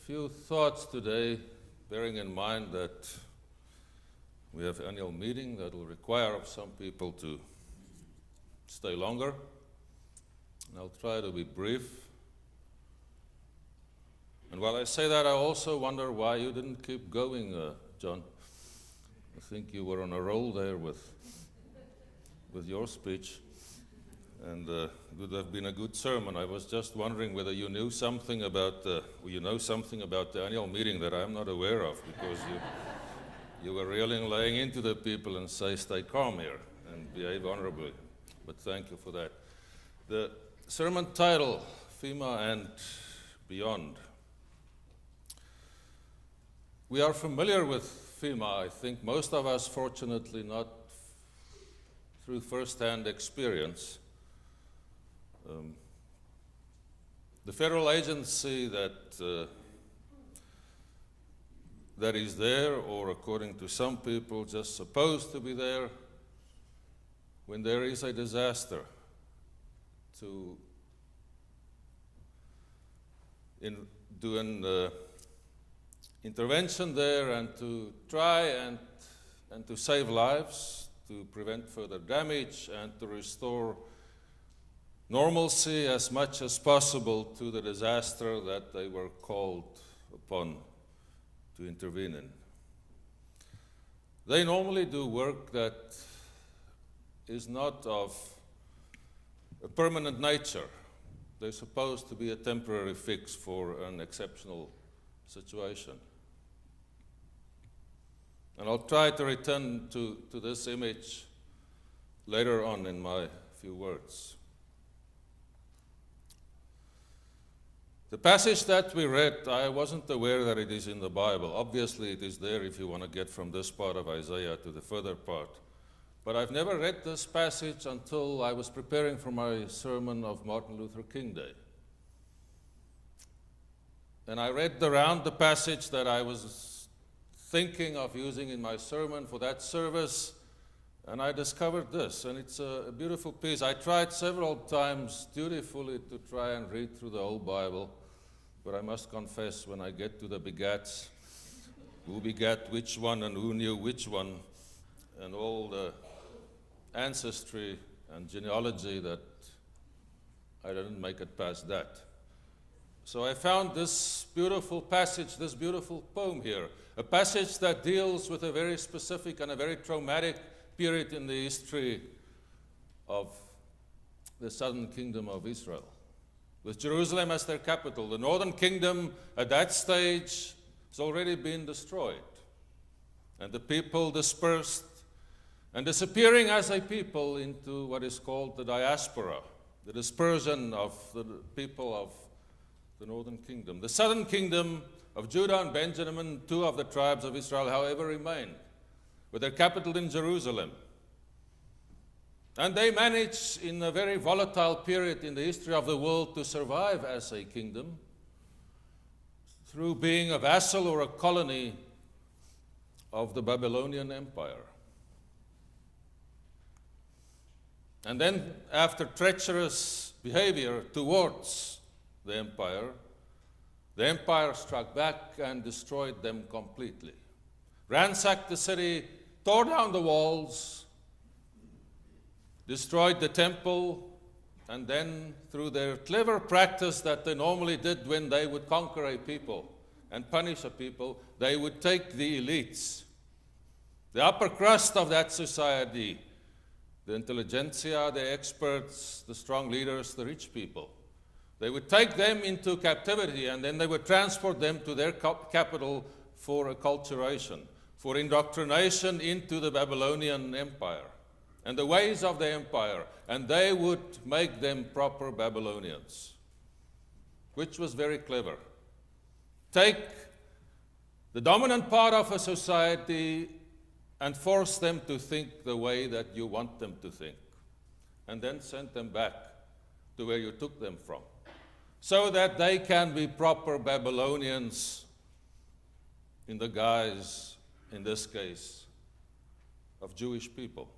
few thoughts today, bearing in mind that we have annual meeting that will require of some people to stay longer. And I'll try to be brief. And while I say that, I also wonder why you didn't keep going, John. I think you were on a roll there with your speech. And it would have been a good sermon. I was just wondering whether you knew something about the annual meeting that I'm not aware of, because you were really laying into the people and say, stay calm here and behave honorably. But thank you for that. The sermon title, FEMA and Beyond. We are familiar with FEMA, I think most of us, fortunately not through first-hand experience. The federal agency that is there, or according to some people, just supposed to be there when there is a disaster, to do an intervention there and to try and to save lives, to prevent further damage, and to restore normalcy as much as possible to the disaster that they were called upon to intervene in. They normally do work that is not of a permanent nature. They're supposed to be a temporary fix for an exceptional situation. And I'll try to return to this image later on in my few words. The passage that we read, I wasn't aware that it is in the Bible. Obviously, it is there if you want to get from this part of Isaiah to the further part. But I've never read this passage until I was preparing for my sermon of Martin Luther King Day. And I read around the passage that I was thinking of using in my sermon for that service, and I discovered this, and it's a beautiful piece. I tried several times dutifully to try and read through the whole Bible, but I must confess, when I get to the begats, who begat which one and who knew which one, and all the ancestry and genealogy, that I didn't make it past that. So I found this beautiful passage, this beautiful poem here, a passage that deals with a very specific and a very traumatic period in the history of the southern kingdom of Israel, with Jerusalem as their capital. The northern kingdom at that stage has already been destroyed, and the people dispersed and disappearing as a people into what is called the diaspora, the dispersion of the people of the northern kingdom. The southern kingdom of Judah and Benjamin, two of the tribes of Israel, however, remained, with their capital in Jerusalem. And they managed, in a very volatile period in the history of the world, to survive as a kingdom through being a vassal or a colony of the Babylonian Empire. And then, after treacherous behavior towards the empire struck back and destroyed them completely. Ransacked the city, tore down the walls, destroyed the temple, and then, through their clever practice that they normally did when they would conquer a people and punish a people, they would take the elites, the upper crust of that society, the intelligentsia, the experts, the strong leaders, the rich people. They would take them into captivity, and then they would transport them to their capital for acculturation, for indoctrination into the Babylonian Empire and the ways of the empire, and they would make them proper Babylonians, which was very clever. Take the dominant part of a society and force them to think the way that you want them to think, and then send them back to where you took them from, so that they can be proper Babylonians in the guise, in this case, of Jewish people.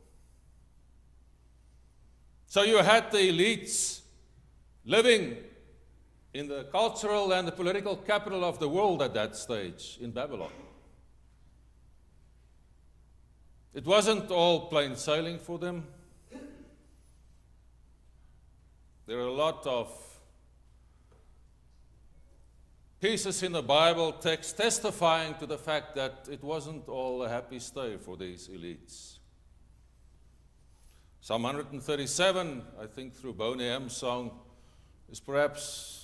So you had the elites living in the cultural and the political capital of the world at that stage, in Babylon. It wasn't all plain sailing for them. There are a lot of pieces in the Bible text testifying to the fact that it wasn't all a happy stay for these elites. Psalm 137, I think through Boney M's song, is perhaps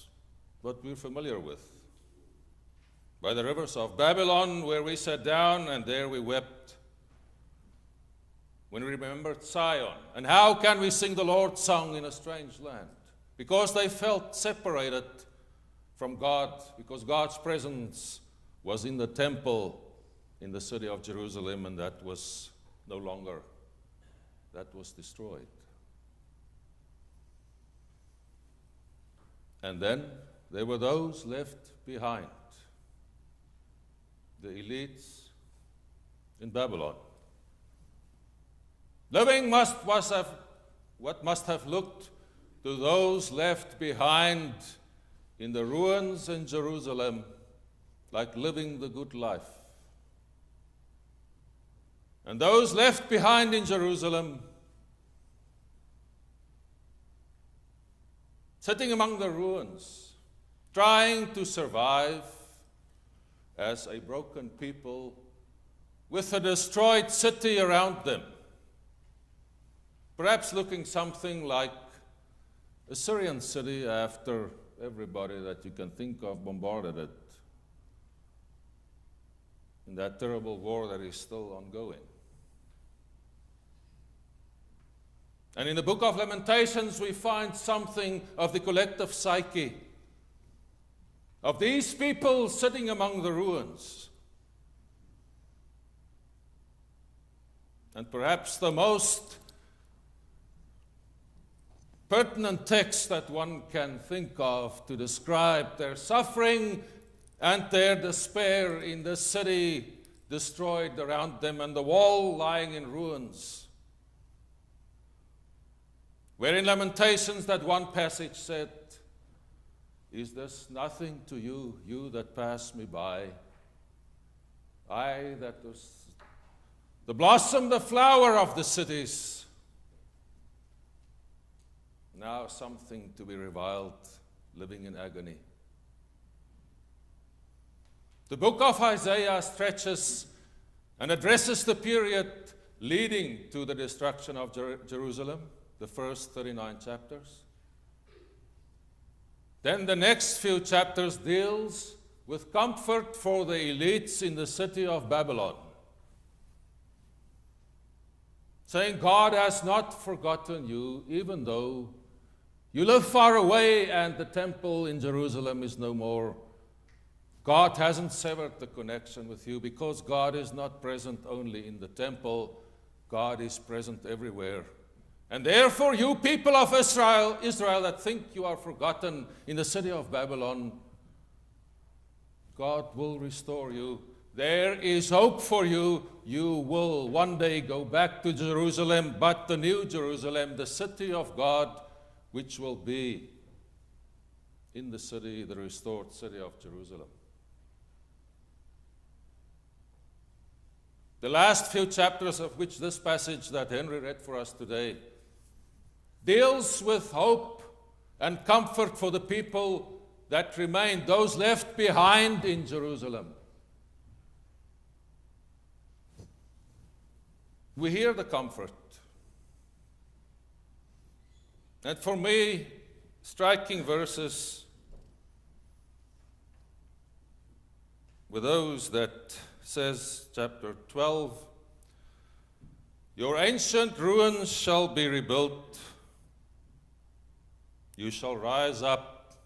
what we're familiar with. By the rivers of Babylon, where we sat down, and there we wept, when we remembered Zion. And how can we sing the Lord's song in a strange land? Because they felt separated from God, because God's presence was in the temple in the city of Jerusalem, and that was no longer, that was destroyed. And then there were those left behind, the elites in Babylon. Living what must have looked to those left behind in the ruins in Jerusalem like living the good life. And those left behind in Jerusalem, sitting among the ruins, trying to survive as a broken people with a destroyed city around them. Perhaps looking something like a Syrian city after everybody that you can think of bombarded it in that terrible war that is still ongoing. And in the book of Lamentations, we find something of the collective psyche of these people sitting among the ruins. And perhaps the most pertinent text that one can think of to describe their suffering and their despair in the city destroyed around them and the wall lying in ruins. Where in Lamentations that one passage said, "Is this nothing to you, you that pass me by? I that was the blossom, the flower of the cities, now something to be reviled, living in agony." The book of Isaiah stretches and addresses the period leading to the destruction of Jerusalem, the first 39 chapters. Then the next few chapters deals with comfort for the elites in the city of Babylon, saying, God has not forgotten you, even though you live far away and the temple in Jerusalem is no more. God hasn't severed the connection with you, because God is not present only in the temple. God is present everywhere. And therefore, you people of Israel that think you are forgotten in the city of Babylon, God will restore you. There is hope for you. You will one day go back to Jerusalem, but the new Jerusalem, the city of God, which will be in the city, the restored city of Jerusalem. The last few chapters, of which this passage that Henry read for us today deals with hope and comfort for the people that remain, those left behind in Jerusalem. We hear the comfort. And for me, striking verses were those that says, chapter 12, your ancient ruins shall be rebuilt. You shall rise up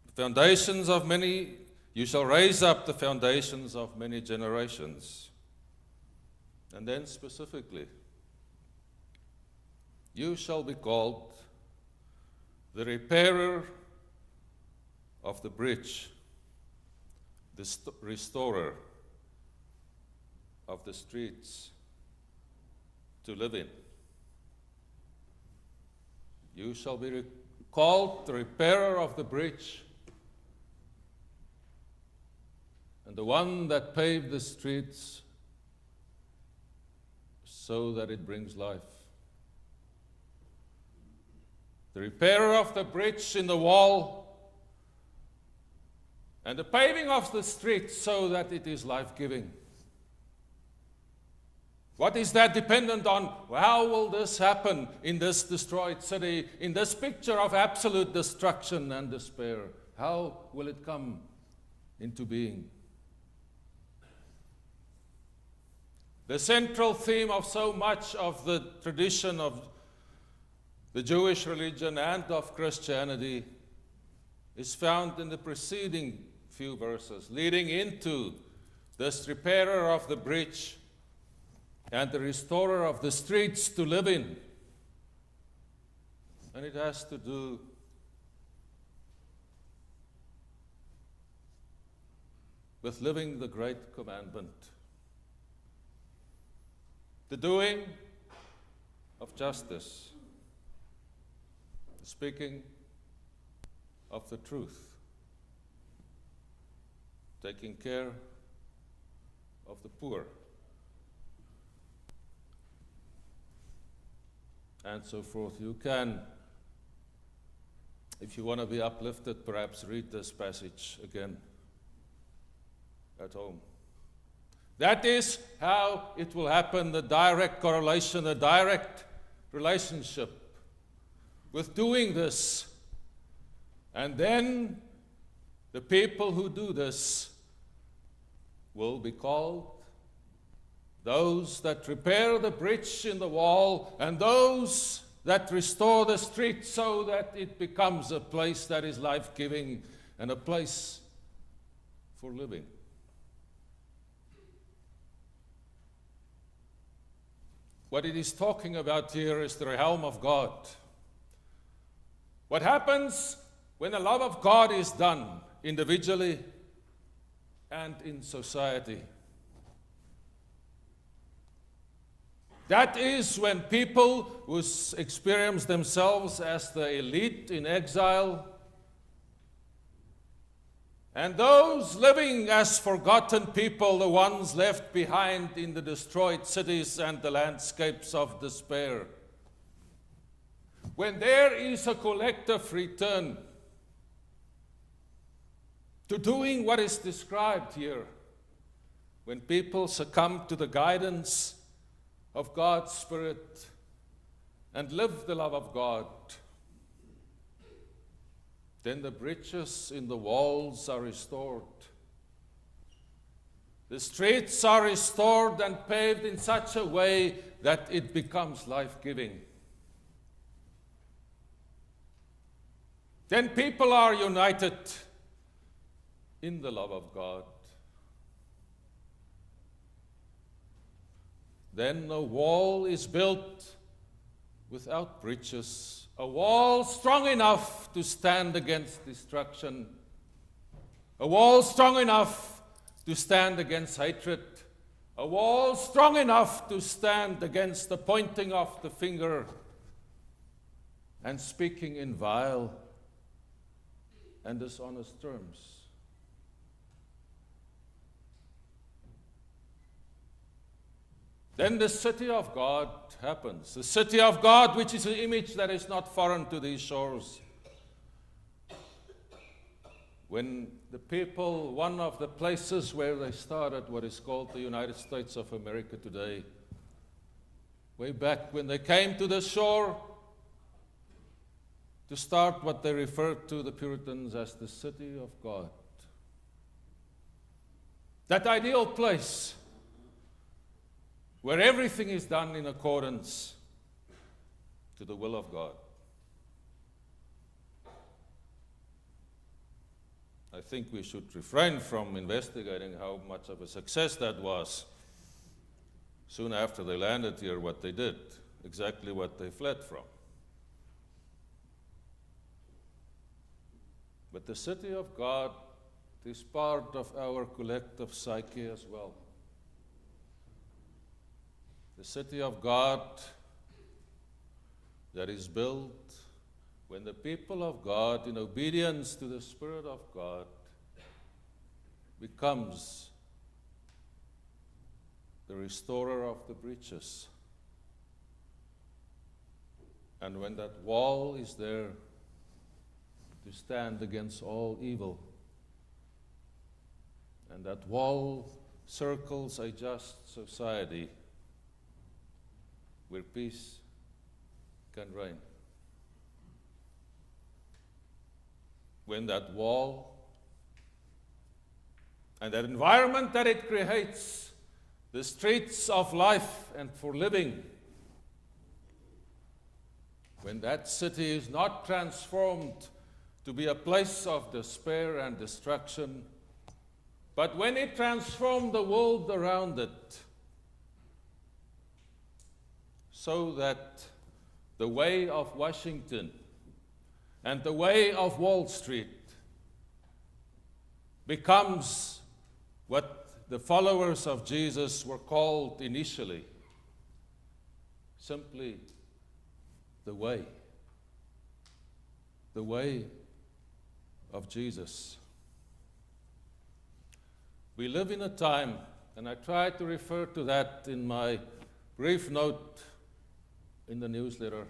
the foundations of many, you shall raise up the foundations of many generations. And then specifically, you shall be called the repairer of the breach, the restorer of the streets to live in. You shall be called the repairer of the bridge, and the one that paved the streets so that it brings life. The repairer of the bridge in the wall, and the paving of the streets so that it is life-giving. What is that dependent on? How will this happen in this destroyed city, in this picture of absolute destruction and despair? How will it come into being? The central theme of so much of the tradition of the Jewish religion and of Christianity is found in the preceding few verses, leading into this repairer of the bridge and the restorer of the streets to live in. And it has to do with living the great commandment, the doing of justice, the speaking of the truth, taking care of the poor, and so forth. You can, if you want to be uplifted, perhaps read this passage again at home. That is how it will happen, the direct correlation, the direct relationship with doing this. And then the people who do this will be called those that repair the bridge in the wall, and those that restore the street so that it becomes a place that is life-giving and a place for living. What it is talking about here is the realm of God. What happens when the love of God is done individually and in society? That is when people who experience themselves as the elite in exile, and those living as forgotten people, the ones left behind in the destroyed cities and the landscapes of despair, when there is a collective return to doing what is described here, when people succumb to the guidance of God's Spirit and live the love of God, then the bridges in the walls are restored. The streets are restored and paved in such a way that it becomes life-giving. Then people are united in the love of God. Then a wall is built without breaches, a wall strong enough to stand against destruction, a wall strong enough to stand against hatred, a wall strong enough to stand against the pointing of the finger and speaking in vile and dishonest terms. Then the city of God happens. The city of God, which is an image that is not foreign to these shores. When the people, one of the places where they started what is called the United States of America today, way back when they came to the shore to start what they referred to, the Puritans, as the city of God. That ideal place where everything is done in accordance to the will of God. I think we should refrain from investigating how much of a success that was. Soon after they landed here, what they did, exactly what they fled from. But the city of God is part of our collective psyche as well. The city of God that is built when the people of God, in obedience to the Spirit of God, becomes the restorer of the breaches. And when that wall is there to stand against all evil, and that wall circles a just society where peace can reign. When that wall and that environment that it creates, the streets of life and for living, when that city is not transformed to be a place of despair and destruction, but when it transformed the world around it, so that the way of Washington and the way of Wall Street becomes what the followers of Jesus were called initially, simply the way of Jesus. We live in a time, and I try to refer to that in my brief note in the newsletter,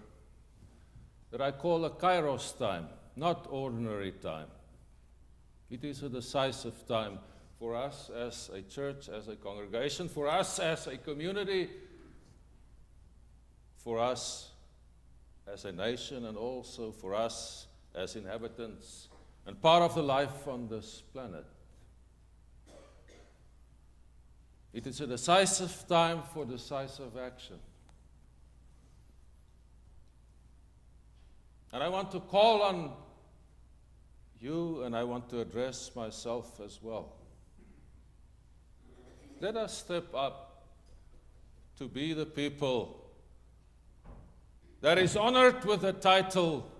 that I call a kairos time, not ordinary time. It is a decisive time for us as a church, as a congregation, for us as a community, for us as a nation, and also for us as inhabitants and part of the life on this planet. It is a decisive time for decisive action. And I want to call on you, and I want to address myself as well. Let us step up to be the people that is honored with the title,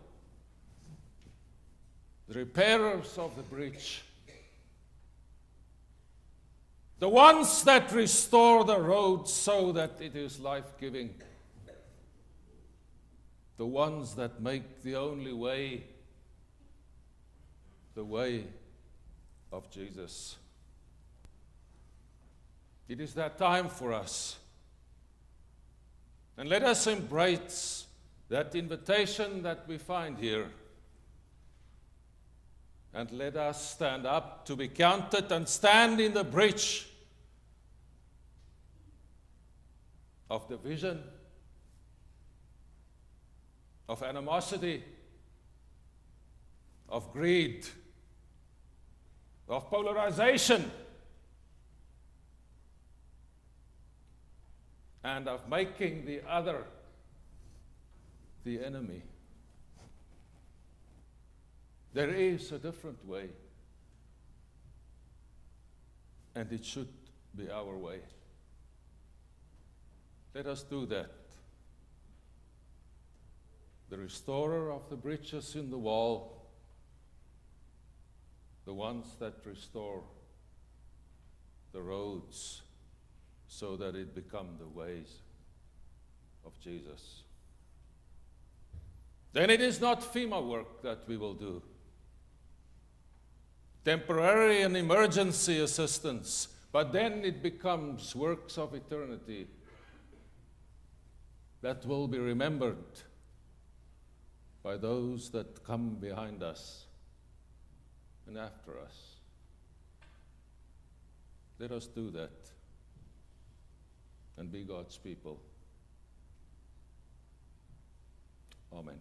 the repairers of the breach, the ones that restore the road so that it is life-giving, the ones that make the only way the way of Jesus. It is that time for us. And let us embrace that invitation that we find here. And let us stand up to be counted and stand in the breach of division, of animosity, of greed, of polarization, and of making the other the enemy. There is a different way, and it should be our way. Let us do that. The restorer of the breaches in the wall, the ones that restore the roads so that it become the ways of Jesus. Then it is not FEMA work that we will do. Temporary and emergency assistance, but then it becomes works of eternity that will be remembered by those that come behind us and after us. Let us do that and be God's people. Amen.